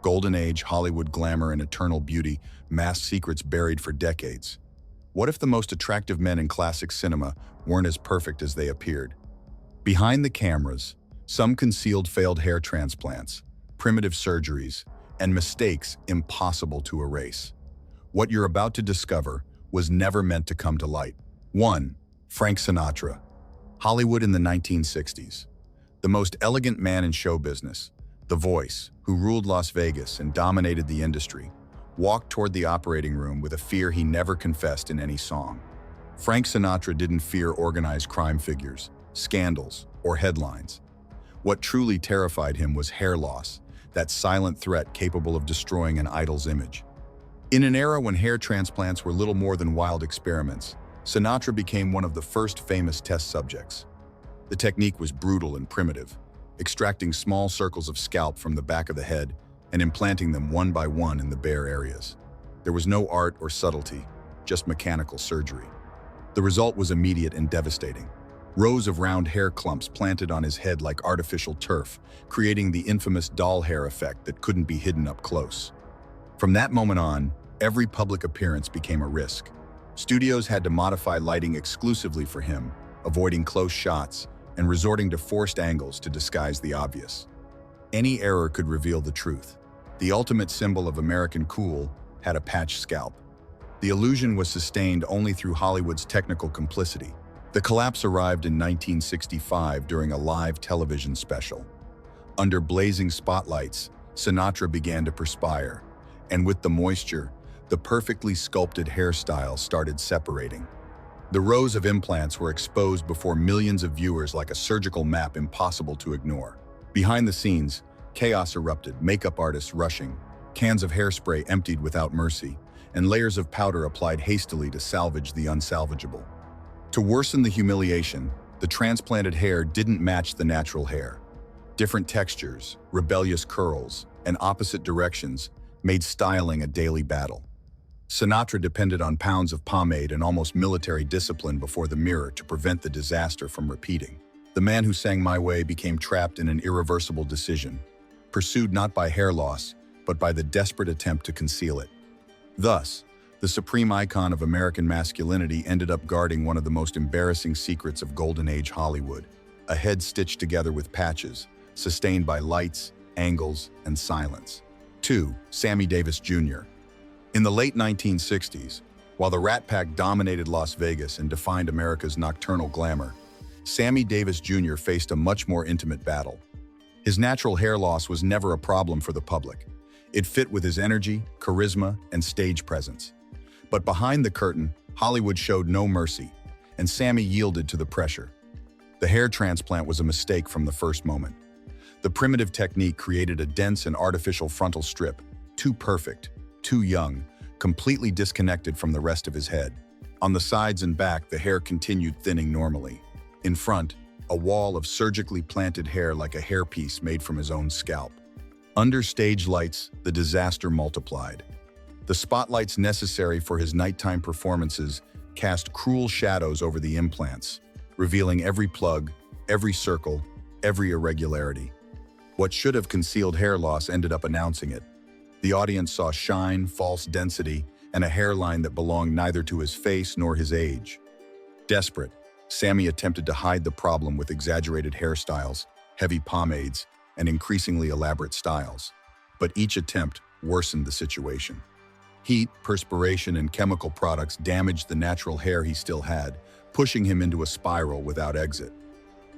Golden age, Hollywood glamour and eternal beauty, masked secrets buried for decades. What if the most attractive men in classic cinema weren't as perfect as they appeared? Behind the cameras, some concealed failed hair transplants, primitive surgeries, and mistakes impossible to erase. What you're about to discover was never meant to come to light. 1. Frank Sinatra. Hollywood in the 1960s. The most elegant man in show business, the voice, who ruled Las Vegas and dominated the industry, walked toward the operating room with a fear he never confessed in any song. Frank Sinatra didn't fear organized crime figures, scandals, or headlines. What truly terrified him was hair loss, that silent threat capable of destroying an idol's image. In an era when hair transplants were little more than wild experiments, Sinatra became one of the first famous test subjects. The technique was brutal and primitive, extracting small circles of scalp from the back of the head and implanting them one by one in the bare areas. There was no art or subtlety, just mechanical surgery. The result was immediate and devastating. Rows of round hair clumps planted on his head like artificial turf, creating the infamous doll hair effect that couldn't be hidden up close. From that moment on, every public appearance became a risk. Studios had to modify lighting exclusively for him, avoiding close shots and resorting to forced angles to disguise the obvious. Any error could reveal the truth. The ultimate symbol of American cool had a patched scalp. The illusion was sustained only through Hollywood's technical complicity. The collapse arrived in 1965 during a live television special. Under blazing spotlights, Sinatra began to perspire, and with the moisture, the perfectly sculpted hairstyle started separating. The rows of implants were exposed before millions of viewers like a surgical map impossible to ignore. Behind the scenes, chaos erupted, makeup artists rushing, cans of hairspray emptied without mercy, and layers of powder applied hastily to salvage the unsalvageable. To worsen the humiliation, the transplanted hair didn't match the natural hair. Different textures, rebellious curls, and opposite directions made styling a daily battle. Sinatra depended on pounds of pomade and almost military discipline before the mirror to prevent the disaster from repeating. The man who sang My Way became trapped in an irreversible decision, pursued not by hair loss, but by the desperate attempt to conceal it. Thus, the supreme icon of American masculinity ended up guarding one of the most embarrassing secrets of Golden Age Hollywood, a head stitched together with patches, sustained by lights, angles, and silence. 2. Sammy Davis Jr. In the late 1960s, while the Rat Pack dominated Las Vegas and defined America's nocturnal glamour, Sammy Davis Jr. faced a much more intimate battle. His natural hair loss was never a problem for the public. It fit with his energy, charisma, and stage presence. But behind the curtain, Hollywood showed no mercy, and Sammy yielded to the pressure. The hair transplant was a mistake from the first moment. The primitive technique created a dense and artificial frontal strip, too perfect, too young, completely disconnected from the rest of his head. On the sides and back, the hair continued thinning normally. In front, a wall of surgically planted hair like a hairpiece made from his own scalp. Under stage lights, the disaster multiplied. The spotlights necessary for his nighttime performances cast cruel shadows over the implants, revealing every plug, every circle, every irregularity. What should have concealed hair loss ended up announcing it. The audience saw shine, false density, and a hairline that belonged neither to his face nor his age. Desperate, Sammy attempted to hide the problem with exaggerated hairstyles, heavy pomades, and increasingly elaborate styles. But each attempt worsened the situation. Heat, perspiration, and chemical products damaged the natural hair he still had, pushing him into a spiral without exit.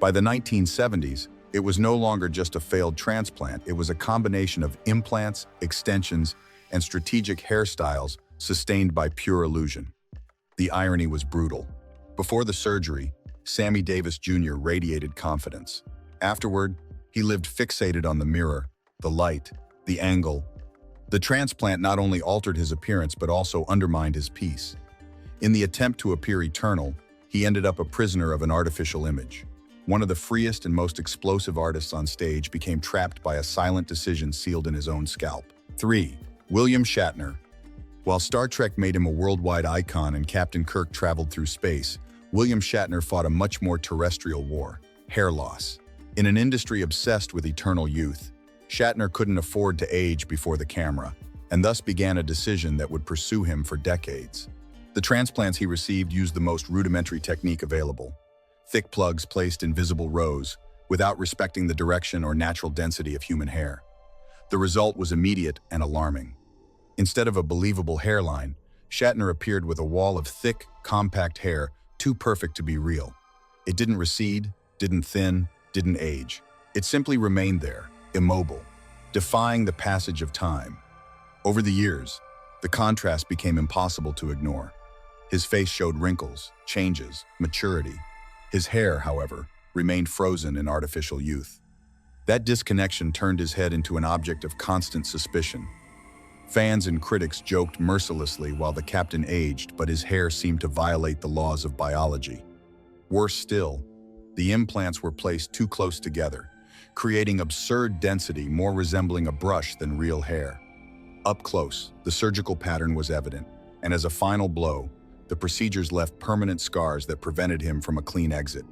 By the 1970s, it was no longer just a failed transplant, it was a combination of implants, extensions, and strategic hairstyles sustained by pure illusion. The irony was brutal. Before the surgery, Sammy Davis Jr. radiated confidence. Afterward, he lived fixated on the mirror, the light, the angle. The transplant not only altered his appearance but also undermined his peace. In the attempt to appear eternal, he ended up a prisoner of an artificial image. One of the freest and most explosive artists on stage became trapped by a silent decision sealed in his own scalp. 3. William Shatner. While Star Trek made him a worldwide icon and Captain Kirk traveled through space, William Shatner fought a much more terrestrial war: hair loss. In an industry obsessed with eternal youth, Shatner couldn't afford to age before the camera, and thus began a decision that would pursue him for decades. The transplants he received used the most rudimentary technique available: thick plugs placed in visible rows, without respecting the direction or natural density of human hair. The result was immediate and alarming. Instead of a believable hairline, Shatner appeared with a wall of thick, compact hair too perfect to be real. It didn't recede, didn't thin, didn't age. It simply remained there, immobile, defying the passage of time. Over the years, the contrast became impossible to ignore. His face showed wrinkles, changes, maturity. His hair, however, remained frozen in artificial youth. That disconnection turned his head into an object of constant suspicion. Fans and critics joked mercilessly while the captain aged, but his hair seemed to violate the laws of biology. Worse still, the implants were placed too close together, creating absurd density more resembling a brush than real hair. Up close, the surgical pattern was evident, and as a final blow, the procedures left permanent scars that prevented him from a clean exit.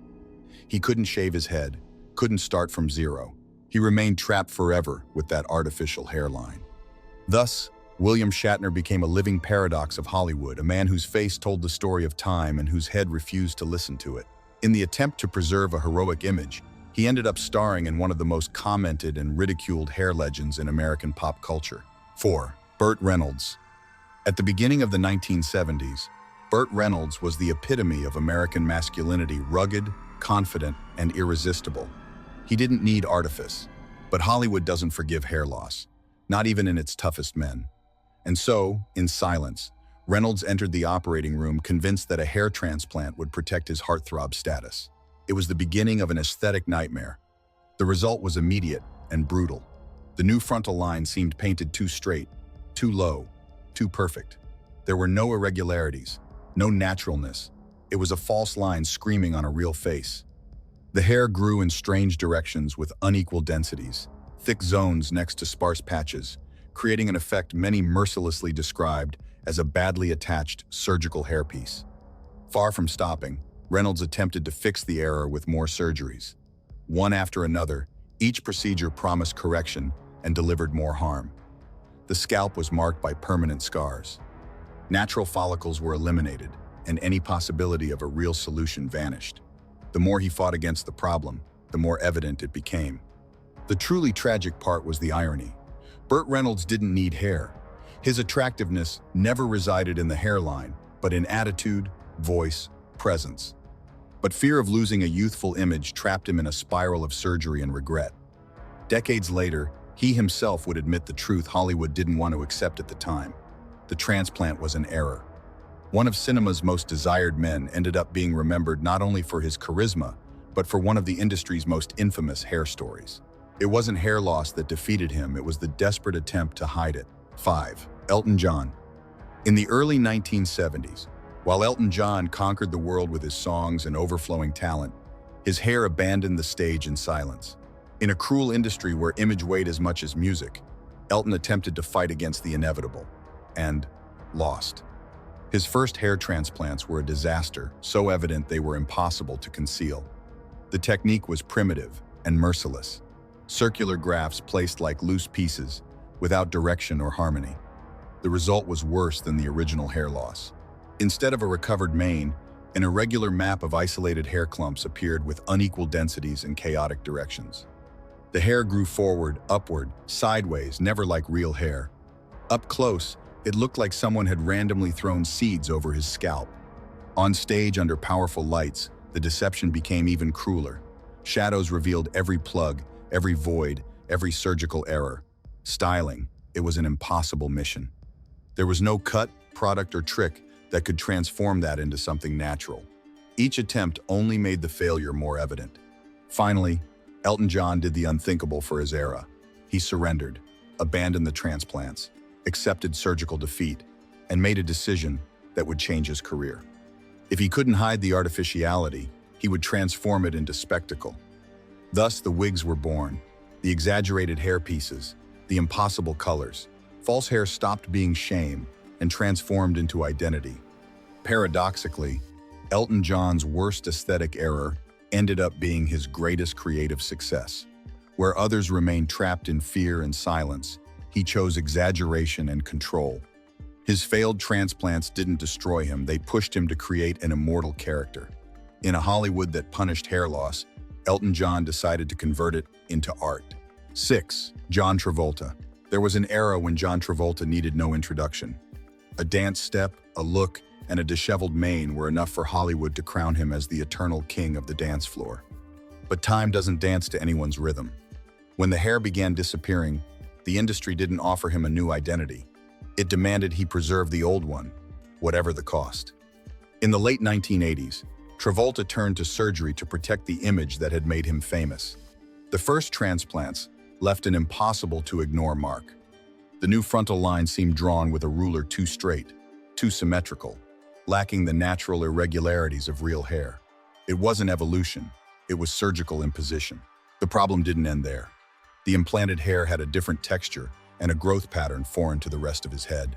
He couldn't shave his head, couldn't start from zero. He remained trapped forever with that artificial hairline. Thus, William Shatner became a living paradox of Hollywood, a man whose face told the story of time and whose head refused to listen to it. In the attempt to preserve a heroic image, he ended up starring in one of the most commented and ridiculed hair legends in American pop culture. 4. Burt Reynolds. At the beginning of the 1970s, Burt Reynolds was the epitome of American masculinity: rugged, confident, and irresistible. He didn't need artifice, but Hollywood doesn't forgive hair loss, not even in its toughest men. And so, in silence, Reynolds entered the operating room convinced that a hair transplant would protect his heartthrob status. It was the beginning of an aesthetic nightmare. The result was immediate and brutal. The new frontal line seemed painted too straight, too low, too perfect. There were no irregularities, no naturalness. It was a false line screaming on a real face. The hair grew in strange directions with unequal densities, thick zones next to sparse patches, creating an effect many mercilessly described as a badly attached surgical hairpiece. Far from stopping, Reynolds attempted to fix the error with more surgeries. One after another, each procedure promised correction and delivered more harm. The scalp was marked by permanent scars. Natural follicles were eliminated, and any possibility of a real solution vanished. The more he fought against the problem, the more evident it became. The truly tragic part was the irony. Burt Reynolds didn't need hair. His attractiveness never resided in the hairline, but in attitude, voice, presence. But fear of losing a youthful image trapped him in a spiral of surgery and regret. Decades later, he himself would admit the truth Hollywood didn't want to accept at the time. The transplant was an error. One of cinema's most desired men ended up being remembered not only for his charisma, but for one of the industry's most infamous hair stories. It wasn't hair loss that defeated him, it was the desperate attempt to hide it. 5. Elton John. In the early 1970s, while Elton John conquered the world with his songs and overflowing talent, his hair abandoned the stage in silence. In a cruel industry where image weighed as much as music, Elton attempted to fight against the inevitable, and lost. His first hair transplants were a disaster, so evident they were impossible to conceal. The technique was primitive and merciless. Circular grafts placed like loose pieces, without direction or harmony. The result was worse than the original hair loss. Instead of a recovered mane, an irregular map of isolated hair clumps appeared with unequal densities and chaotic directions. The hair grew forward, upward, sideways, never like real hair. Up close, it looked like someone had randomly thrown seeds over his scalp. On stage under powerful lights, the deception became even crueler. Shadows revealed every plug, every void, every surgical error. Styling, it was an impossible mission. There was no cut, product, or trick that could transform that into something natural. Each attempt only made the failure more evident. Finally, Elton John did the unthinkable for his era. He surrendered, abandoned the transplants, accepted surgical defeat, and made a decision that would change his career. If he couldn't hide the artificiality, he would transform it into spectacle. Thus, the wigs were born, the exaggerated hairpieces, the impossible colors. False hair stopped being shame and transformed into identity. Paradoxically, Elton John's worst aesthetic error ended up being his greatest creative success. Where others remained trapped in fear and silence, he chose exaggeration and control. His failed transplants didn't destroy him, they pushed him to create an immortal character. In a Hollywood that punished hair loss, Elton John decided to convert it into art. 6. John Travolta. There was an era when John Travolta needed no introduction. A dance step, a look, and a disheveled mane were enough for Hollywood to crown him as the eternal king of the dance floor. But time doesn't dance to anyone's rhythm. When the hair began disappearing, the industry didn't offer him a new identity. It demanded he preserve the old one, whatever the cost. In the late 1980s, Travolta turned to surgery to protect the image that had made him famous. The first transplants left an impossible-to-ignore mark. The new frontal line seemed drawn with a ruler too straight, too symmetrical, lacking the natural irregularities of real hair. It wasn't evolution, it was surgical imposition. The problem didn't end there. The implanted hair had a different texture and a growth pattern foreign to the rest of his head.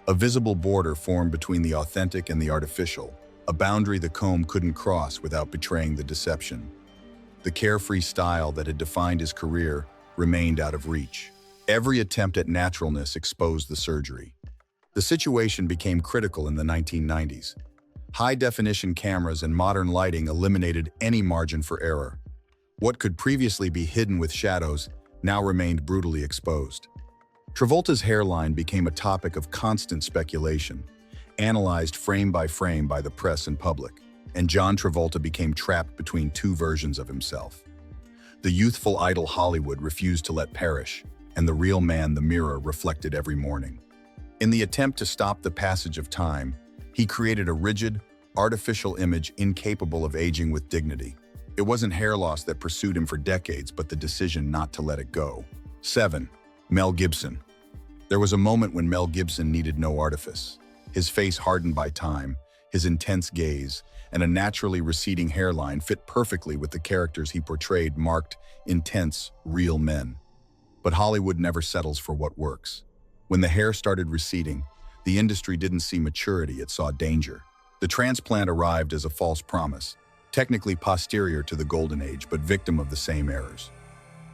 A visible border formed between the authentic and the artificial, a boundary the comb couldn't cross without betraying the deception. The carefree style that had defined his career remained out of reach. Every attempt at naturalness exposed the surgery. The situation became critical in the 1990s. High-definition cameras and modern lighting eliminated any margin for error. What could previously be hidden with shadows now remained brutally exposed. Travolta's hairline became a topic of constant speculation, analyzed frame by the press and public, and John Travolta became trapped between two versions of himself. The youthful idol Hollywood refused to let perish, and the real man the mirror reflected every morning. In the attempt to stop the passage of time, he created a rigid, artificial image incapable of aging with dignity. It wasn't hair loss that pursued him for decades, but the decision not to let it go. 7. Mel Gibson. There was a moment when Mel Gibson needed no artifice. His face hardened by time, his intense gaze, and a naturally receding hairline fit perfectly with the characters he portrayed marked intense, real men. But Hollywood never settles for what works. When the hair started receding, the industry didn't see maturity, it saw danger. The transplant arrived as a false promise, technically posterior to the golden age, but victim of the same errors.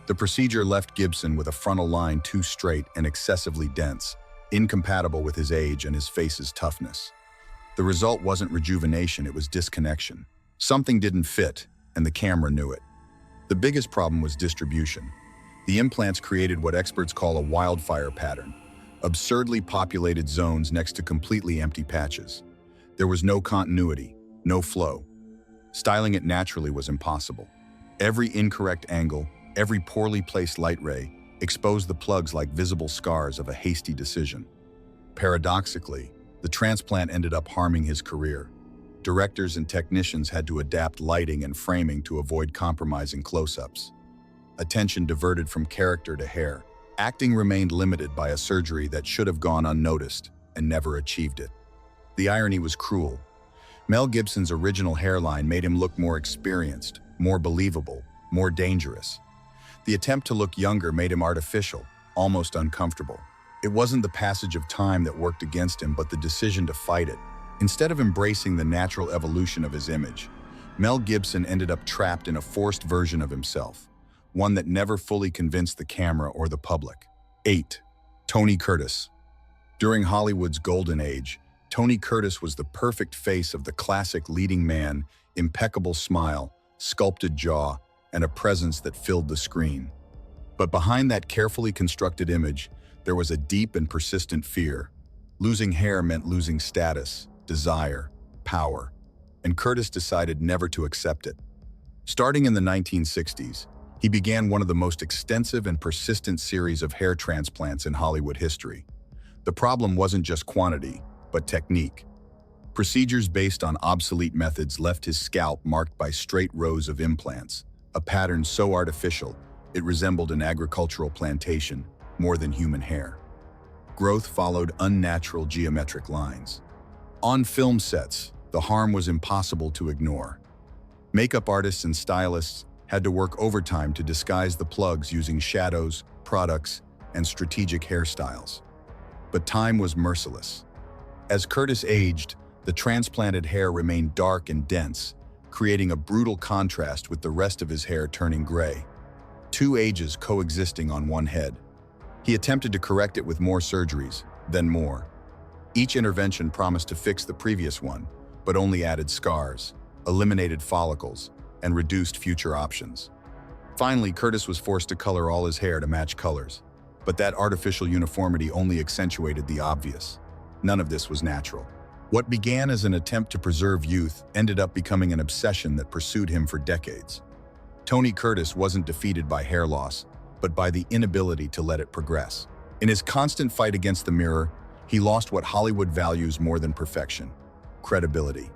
The procedure left Gibson with a frontal line too straight and excessively dense, incompatible with his age and his face's toughness. The result wasn't rejuvenation, it was disconnection. Something didn't fit, and the camera knew it. The biggest problem was distribution. The implants created what experts call a wildfire pattern, absurdly populated zones next to completely empty patches. There was no continuity, no flow. Styling it naturally was impossible. Every incorrect angle, every poorly placed light ray exposed the plugs like visible scars of a hasty decision. Paradoxically, the transplant ended up harming his career. Directors and technicians had to adapt lighting and framing to avoid compromising close-ups. Attention diverted from character to hair. Acting remained limited by a surgery that should have gone unnoticed and never achieved it. The irony was cruel. Mel Gibson's original hairline made him look more experienced, more believable, more dangerous. The attempt to look younger made him artificial, almost uncomfortable. It wasn't the passage of time that worked against him, but the decision to fight it. Instead of embracing the natural evolution of his image, Mel Gibson ended up trapped in a forced version of himself, one that never fully convinced the camera or the public. 8. Tony Curtis. During Hollywood's golden age, Tony Curtis was the perfect face of the classic leading man, impeccable smile, sculpted jaw, and a presence that filled the screen. But behind that carefully constructed image, there was a deep and persistent fear. Losing hair meant losing status, desire, power, and Curtis decided never to accept it. Starting in the 1960s, he began one of the most extensive and persistent series of hair transplants in Hollywood history. The problem wasn't just quantity, but technique. Procedures based on obsolete methods left his scalp marked by straight rows of implants, a pattern so artificial it resembled an agricultural plantation more than human hair. Growth followed unnatural geometric lines. On film sets, the harm was impossible to ignore. Makeup artists and stylists had to work overtime to disguise the plugs using shadows, products, and strategic hairstyles. But time was merciless. As Curtis aged, the transplanted hair remained dark and dense, creating a brutal contrast with the rest of his hair turning gray. two ages coexisting on one head. He attempted to correct it with more surgeries, then more. Each intervention promised to fix the previous one, but only added scars, eliminated follicles, and reduced future options. Finally, Curtis was forced to color all his hair to match colors, but that artificial uniformity only accentuated the obvious. None of this was natural. What began as an attempt to preserve youth ended up becoming an obsession that pursued him for decades. Tony Curtis wasn't defeated by hair loss, but by the inability to let it progress. In his constant fight against the mirror, he lost what Hollywood values more than perfection: credibility.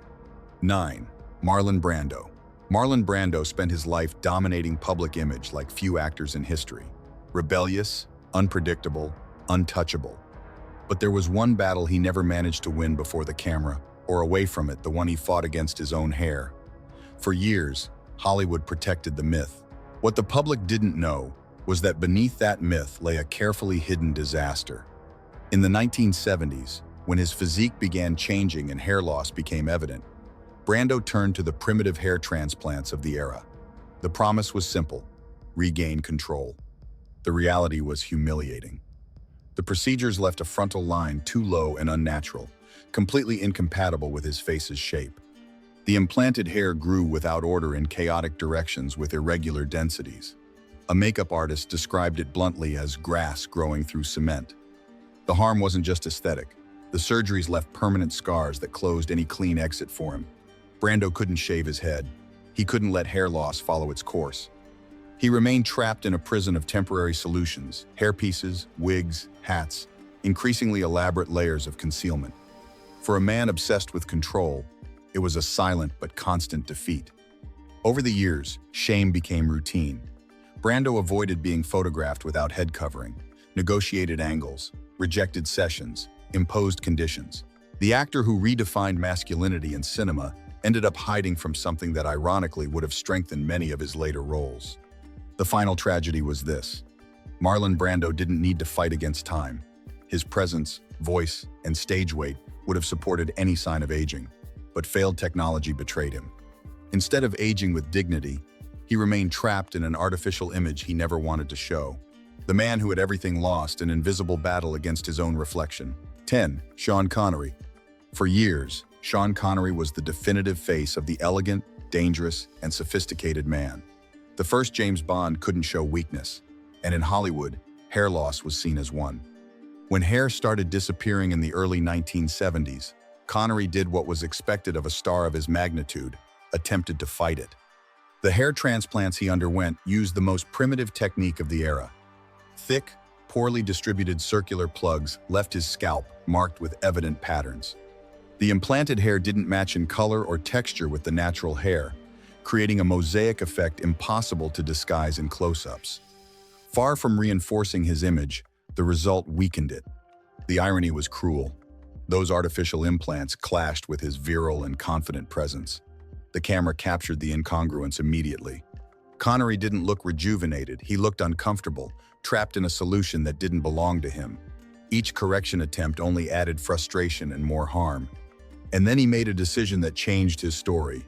9. Marlon Brando. Marlon Brando spent his life dominating public image like few actors in history. Rebellious, unpredictable, untouchable. But there was one battle he never managed to win before the camera, or away from it, the one he fought against his own hair. For years, Hollywood protected the myth. What the public didn't know was that beneath that myth lay a carefully hidden disaster. In the 1970s, when his physique began changing and hair loss became evident, Brando turned to the primitive hair transplants of the era. The promise was simple: regain control. The reality was humiliating. The procedures left a frontal line too low and unnatural, completely incompatible with his face's shape. The implanted hair grew without order in chaotic directions with irregular densities. A makeup artist described it bluntly as grass growing through cement. The harm wasn't just aesthetic. The surgeries left permanent scars that closed any clean exit for him. Brando couldn't shave his head. He couldn't let hair loss follow its course. He remained trapped in a prison of temporary solutions: hairpieces, wigs, hats, increasingly elaborate layers of concealment. For a man obsessed with control, it was a silent but constant defeat. Over the years, shame became routine. Brando avoided being photographed without head covering, negotiated angles, rejected sessions, imposed conditions. The actor who redefined masculinity in cinema ended up hiding from something that ironically would have strengthened many of his later roles. The final tragedy was this: Marlon Brando didn't need to fight against time. His presence, voice, and stage weight would have supported any sign of aging, but failed technology betrayed him. Instead of aging with dignity, he remained trapped in an artificial image he never wanted to show. The man who had everything lost an invisible battle against his own reflection. 10. Sean Connery. For years, Sean Connery was the definitive face of the elegant, dangerous, and sophisticated man. The first James Bond couldn't show weakness, and in Hollywood, hair loss was seen as one. When hair started disappearing in the early 1970s, Connery did what was expected of a star of his magnitude: attempted to fight it. The hair transplants he underwent used the most primitive technique of the era. Thick, poorly distributed circular plugs left his scalp marked with evident patterns. The implanted hair didn't match in color or texture with the natural hair, creating a mosaic effect impossible to disguise in close-ups. Far from reinforcing his image, the result weakened it. The irony was cruel. Those artificial implants clashed with his virile and confident presence. The camera captured the incongruence immediately. Connery didn't look rejuvenated, he looked uncomfortable, trapped in a solution that didn't belong to him. Each correction attempt only added frustration and more harm. And then he made a decision that changed his story.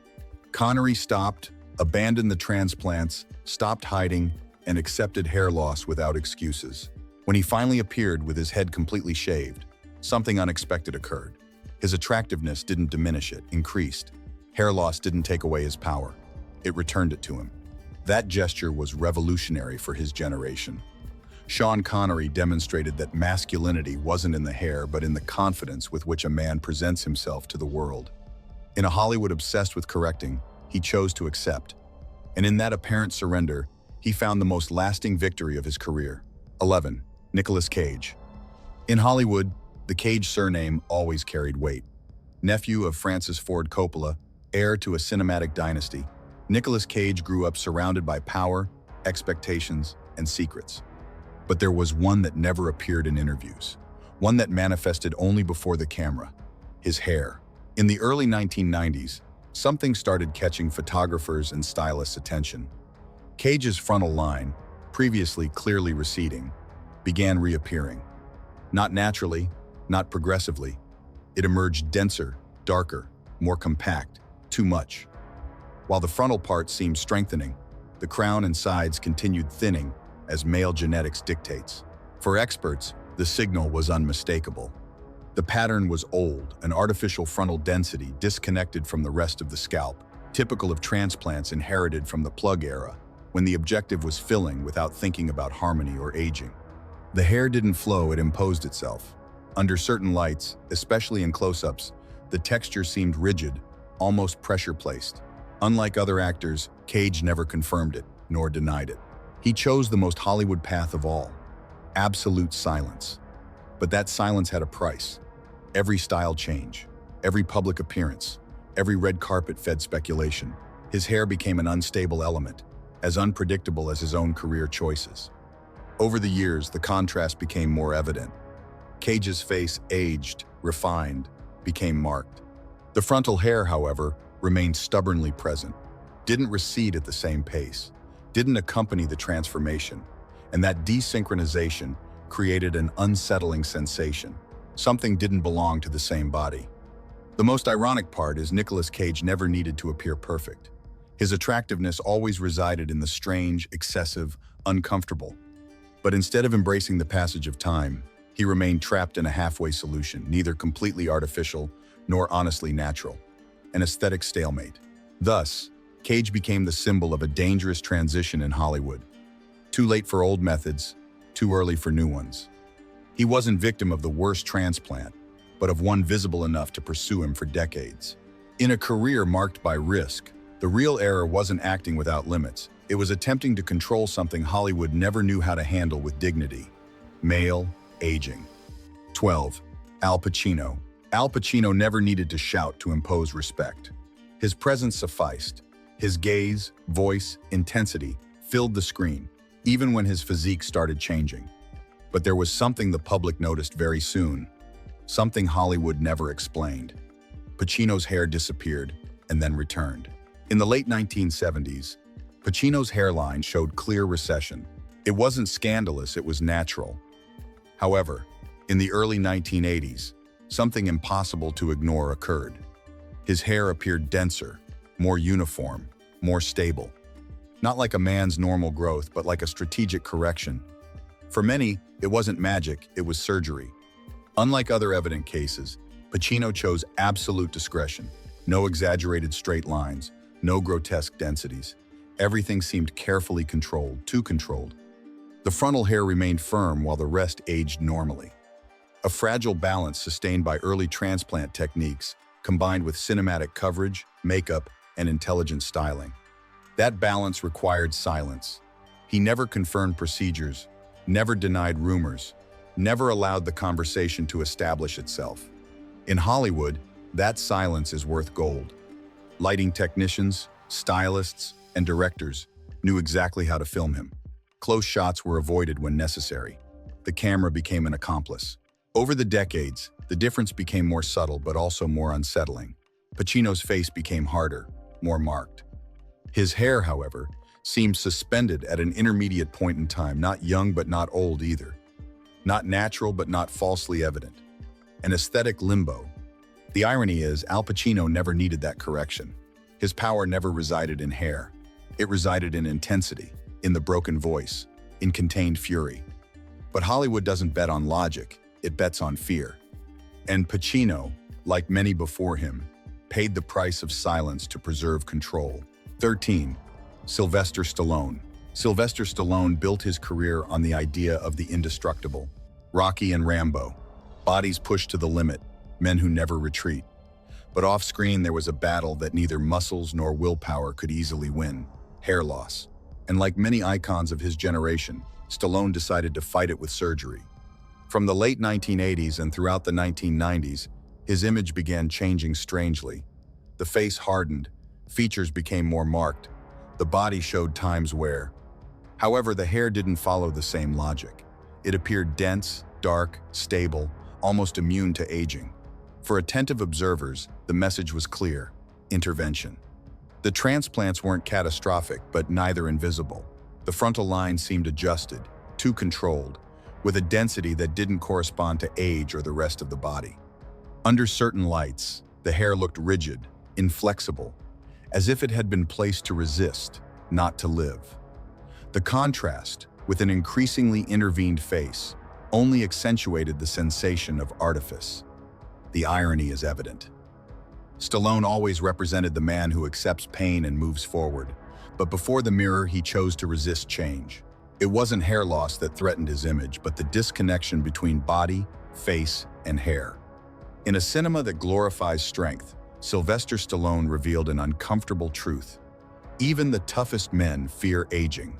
Connery stopped, abandoned the transplants, stopped hiding, and accepted hair loss without excuses. When he finally appeared with his head completely shaved, something unexpected occurred. His attractiveness didn't diminish, it increased. Hair loss didn't take away his power. It returned it to him. That gesture was revolutionary for his generation. Sean Connery demonstrated that masculinity wasn't in the hair, but in the confidence with which a man presents himself to the world. In a Hollywood obsessed with correcting, he chose to accept. And in that apparent surrender, he found the most lasting victory of his career. 11. Nicolas Cage. In Hollywood, the Cage surname always carried weight. Nephew of Francis Ford Coppola, heir to a cinematic dynasty, Nicolas Cage grew up surrounded by power, expectations, and secrets. But there was one that never appeared in interviews, one that manifested only before the camera: his hair. In the early 1990s, something started catching photographers and stylists' attention. Cage's frontal line, previously clearly receding, began reappearing. Not naturally, not progressively. It emerged denser, darker, more compact, too much. While the frontal part seemed strengthening, The crown and sides continued thinning, as male genetics dictates. For experts, the signal was unmistakable. The pattern was old, an artificial frontal density disconnected from the rest of the scalp, typical of transplants inherited from the plug era, when the objective was filling without thinking about harmony or aging. The hair didn't flow, it imposed itself. Under certain lights, especially in close-ups, the texture seemed rigid, almost pressure-placed. Unlike other actors, Cage never confirmed it, nor denied it. He chose the most Hollywood path of all: absolute silence. But that silence had a price. Every style change, every public appearance, every red carpet fed speculation. His hair became an unstable element, as unpredictable as his own career choices. Over the years, the contrast became more evident. Cage's face aged, refined, became marked. The frontal hair, however, remained stubbornly present, didn't recede at the same pace, didn't accompany the transformation, and that desynchronization created an unsettling sensation. Something didn't belong to the same body. The most ironic part is Nicolas Cage never needed to appear perfect. His attractiveness always resided in the strange, excessive, uncomfortable. But instead of embracing the passage of time, he remained trapped in a halfway solution, neither completely artificial nor honestly natural, an aesthetic stalemate. Thus, Cage became the symbol of a dangerous transition in Hollywood. Too late for old methods, too early for new ones. He wasn't victim of the worst transplant, but of one visible enough to pursue him for decades. In a career marked by risk, the real error wasn't acting without limits. It was attempting to control something Hollywood never knew how to handle with dignity: male aging. 12. Al Pacino. Al Pacino never needed to shout to impose respect. His presence sufficed. His gaze, voice, intensity filled the screen, even when his physique started changing. But there was something the public noticed very soon, something Hollywood never explained. Pacino's hair disappeared and then returned. In the late 1970s, Pacino's hairline showed clear recession. It wasn't scandalous, it was natural. However, in the early 1980s, something impossible to ignore occurred. His hair appeared denser, more uniform, more stable. Not like a man's normal growth, but like a strategic correction. For many, it wasn't magic, it was surgery. Unlike other evident cases, Pacino chose absolute discretion. No exaggerated straight lines, no grotesque densities. Everything seemed carefully controlled, too controlled. The frontal hair remained firm while the rest aged normally. A fragile balance sustained by early transplant techniques, combined with cinematic coverage, makeup, and intelligent styling. That balance required silence. He never confirmed procedures, never denied rumors, never allowed the conversation to establish itself. In Hollywood, that silence is worth gold. Lighting technicians, stylists, and directors knew exactly how to film him. Close shots were avoided when necessary. The camera became an accomplice. Over the decades, the difference became more subtle but also more unsettling. Pacino's face became harder, more marked. His hair, however, seemed suspended at an intermediate point in time, not young but not old either. Not natural but not falsely evident. An aesthetic limbo. The irony is, Al Pacino never needed that correction. His power never resided in hair. It resided in intensity, in the broken voice, in contained fury. But Hollywood doesn't bet on logic, it bets on fear. And Pacino, like many before him, paid the price of silence to preserve control. 13. Sylvester Stallone. Sylvester Stallone built his career on the idea of the indestructible. Rocky and Rambo. Bodies pushed to the limit, men who never retreat. But off-screen there was a battle that neither muscles nor willpower could easily win: hair loss. And like many icons of his generation, Stallone decided to fight it with surgery. From the late 1980s and throughout the 1990s, his image began changing strangely. The face hardened, features became more marked, the body showed time's wear. However, the hair didn't follow the same logic. It appeared dense, dark, stable, almost immune to aging. For attentive observers, the message was clear: intervention. The transplants weren't catastrophic, but neither invisible. The frontal line seemed adjusted, too controlled, with a density that didn't correspond to age or the rest of the body. Under certain lights, the hair looked rigid, inflexible, as if it had been placed to resist, not to live. The contrast, with an increasingly intervened face, only accentuated the sensation of artifice. The irony is evident. Stallone always represented the man who accepts pain and moves forward, but before the mirror he chose to resist change. It wasn't hair loss that threatened his image, but the disconnection between body, face, and hair. In a cinema that glorifies strength, Sylvester Stallone revealed an uncomfortable truth. Even the toughest men fear aging.